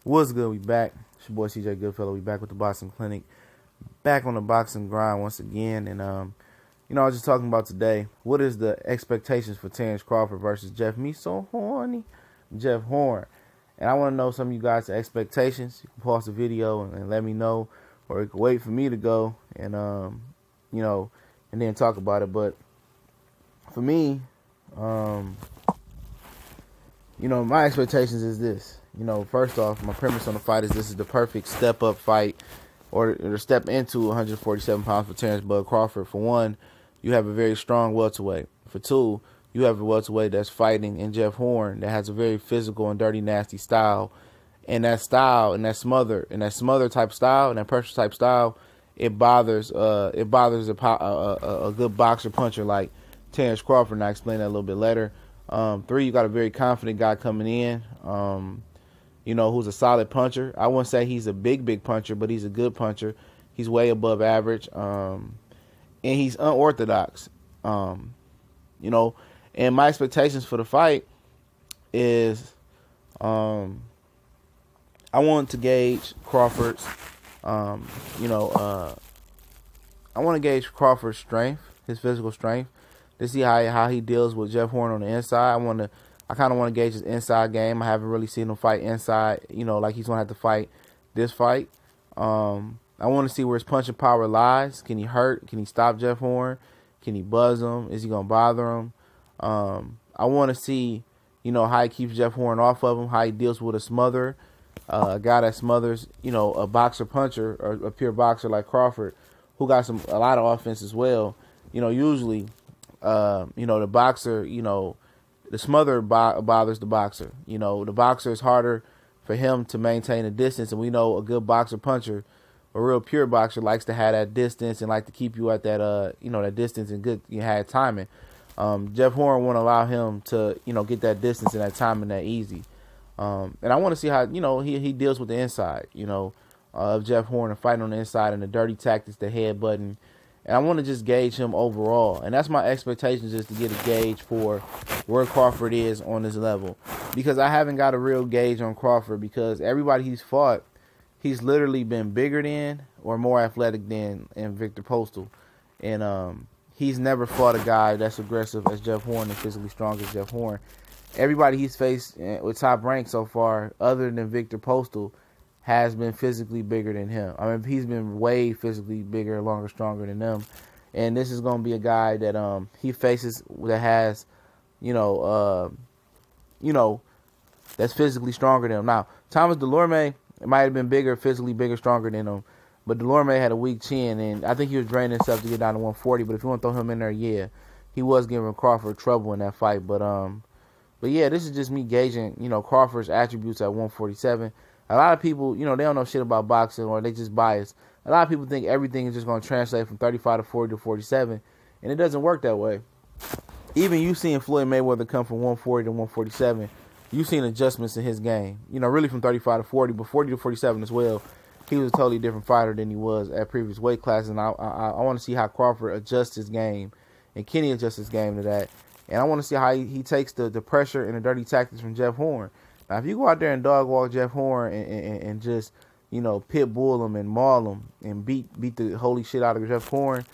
What's good? We back. It's your boy CJ Goodfellow. We back with the Boxing Clinic. Back on the boxing grind once again. And, I was just talking about today. What is the expectations for Terence Crawford versus Jeff? Me so horny. Jeff Horn. And I want to know some of you guys' expectations. You can pause the video and let me know. Or you can wait for me to go and, and then talk about it. But for me, my expectations is this. First off, my premise on the fight is this is the perfect step-up fight or step into 147 pounds for Terence Bud Crawford. For one, you have a very strong welterweight. For two, you have a welterweight that's fighting in Jeff Horn that has a very physical and dirty, nasty style. And that style and that smother type style and that pressure type style, it bothers a good boxer puncher like Terence Crawford, and I'll explain that a little bit later. Three, you got a very confident guy coming in, who's a solid puncher. I wouldn't say he's a big puncher, but he's a good puncher. He's way above average, and he's unorthodox. And my expectations for the fight is, I want to gauge Crawford's, I want to gauge Crawford's strength, his physical strength, to see how he deals with Jeff Horn on the inside. I kind of want to gauge his inside game. I haven't really seen him fight inside, like he's going to have to fight this fight. I want to see where his punching power lies. Can he hurt? Can he stop Jeff Horn? Can he buzz him? Is he going to bother him? I want to see, how he keeps Jeff Horn off of him, how he deals with a smother, a guy that smothers, a boxer puncher or a pure boxer like Crawford, who got a lot of offense as well. Usually, the boxer, the smother bothers the boxer. The boxer is harder for him to maintain a distance, and we know a good boxer puncher, a real pure boxer, likes to have that distance and like to keep you at that, that distance and good, had timing. Jeff Horn won't allow him to, get that distance and that timing that easy. And I want to see how, he deals with the inside, of Jeff Horn and fighting on the inside and the dirty tactics, the headbutting. And I want to just gauge him overall. And that's my expectations, is to get a gauge for where Crawford is on this level. Because I haven't got a real gauge on Crawford, because everybody he's fought, he's literally been bigger than or more athletic than in Victor Postal. And he's never fought a guy that's aggressive as Jeff Horn and physically strong as Jeff Horn. Everybody he's faced with top rank so far, other than Victor Postal, has been physically bigger than him. I mean, he's been way physically bigger, longer, stronger than them. And this is going to be a guy that he faces that has, that's physically stronger than him. Now, Thomas Delorme might have been bigger, physically bigger, stronger than him, but Delorme had a weak chin, and I think he was draining himself to get down to 140. But if you want to throw him in there, yeah, he was giving Crawford trouble in that fight. But yeah, this is just me gauging, Crawford's attributes at 147. A lot of people, they don't know shit about boxing, or they just biased. A lot of people think everything is just going to translate from 35 to 40 to 47, and it doesn't work that way. Even you seeing Floyd Mayweather come from 140 to 147, you've seen adjustments in his game. Really from 35 to 40, but 40 to 47 as well. He was a totally different fighter than he was at previous weight classes, and I want to see how Crawford adjusts his game, and Kenny adjusts his game to that. And I want to see how he takes the pressure and the dirty tactics from Jeff Horn. Now, if you go out there and dog walk Jeff Horn and just, pit bull him and maul him and beat the holy shit out of Jeff Horn,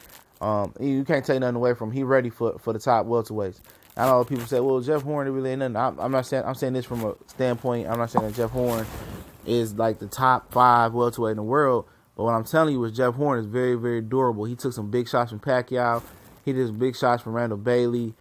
you can't take nothing away from him. He ready for the top welterweights. I know people say, well, Jeff Horn, it really ain't nothing. I'm not saying, I'm saying this from a standpoint. I'm not saying that Jeff Horn is like the top 5 welterweight in the world. But what I'm telling you is Jeff Horn is very, very durable. He took some big shots from Pacquiao. He did some big shots from Randall Bailey.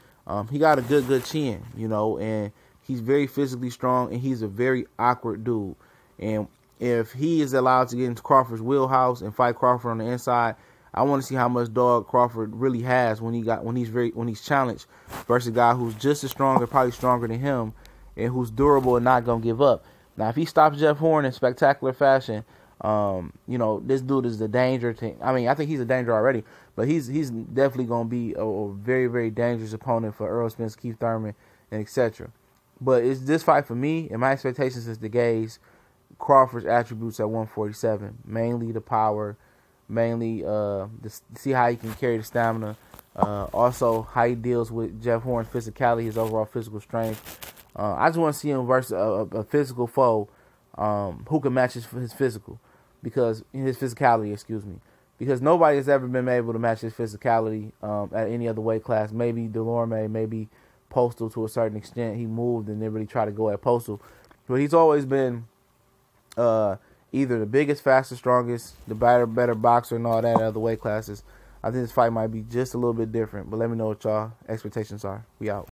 He got a good chin, and he's very physically strong, and he's a very awkward dude. And if he is allowed to get into Crawford's wheelhouse and fight Crawford on the inside, I want to see how much dog Crawford really has when he's challenged versus a guy who's just as strong or probably stronger than him, and who's durable and not gonna give up. Now, if he stops Jeff Horn in spectacular fashion, this dude is a danger to. I mean, I think he's a danger already, but he's definitely gonna be a very, very dangerous opponent for Earl Spence, Keith Thurman, and etc. But it's this fight for me, and my expectations is to gauge Crawford's attributes at 147. Mainly the power, mainly to see how he can carry the stamina. Also, how he deals with Jeff Horn's physicality, his overall physical strength. I just want to see him versus a physical foe who can match his physical, because his physicality, excuse me, because nobody has ever been able to match his physicality at any other weight class. Maybe Delorme, maybe Postal to a certain extent. He moved and didn't really try to go at Postal, but he's always been either the biggest, fastest, strongest, the better boxer and all that in other weight classes. I think this fight might be just a little bit different, but let me know what y'all expectations are. We out.